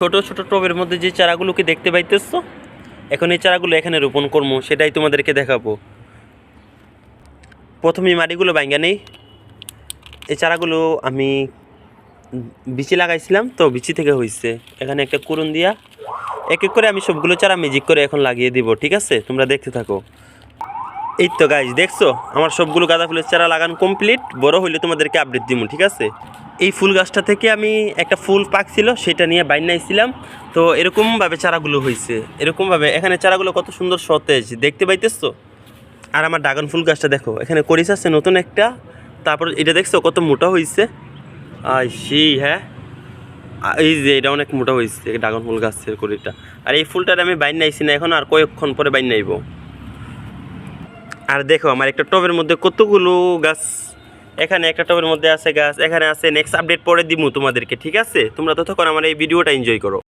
ছোট ছোট টবের মধ্যে যে চারাগুলোকে দেখতে পাইতেছো, এখন এই চারাগুলো এখানে রোপণ করবো, সেটাই তোমাদেরকে দেখাবো। প্রথমে মাটিগুলো ভাঙ্গা নেই। এই চারাগুলো আমি বিচি লাগাইছিলাম, তো বিচি থেকে হয়েছে। এখানে একটা কুরুন দিয়া এক এক করে আমি সবগুলো চারা ম্যাজিক করে এখন লাগিয়ে দিব, ঠিক আছে? তোমরা দেখতে থাকো। এই তো গাইজ দেখছো, আমার সবগুলো গাঁদা ফুলের চারা লাগানো কমপ্লিট। বড় হইলে তোমাদেরকে আপডেট দিব, ঠিক আছে? এই ফুল গাছটা থেকে আমি একটা ফুল পাকছিল, সেটা নিয়ে বাইনাইছিলাম। তো এরকমভাবে চারাগুলো হয়েছে, এরকমভাবে এখানে চারাগুলো কত সুন্দর সতেজ দেখতে পাইতেছো। আর আমার ড্রাগন ফুল গাছটা দেখো, এখানে করিস আছে নতুন একটা। তারপর এটা দেখছো কত মোটা হয়েছে। হ্যাঁ, এই যে এটা অনেক মোটা হয়েছে ড্রাগন ফুল গাছের করিটা। আর এই ফুলটার আমি বাইন নাইছি না এখন, আর কয়েকক্ষণ পরে বাইন নাইব। আর দেখো আমার একটা টবের মধ্যে কতগুলো গাছ, এখানে একটা টবের মধ্যে আছে গাছ, এখানে আছে। নেক্সট আপডেট পরে দিব তোমাদেরকে, ঠিক আছে? তোমরা ততক্ষণ আমার এই ভিডিওটা এনজয় করো।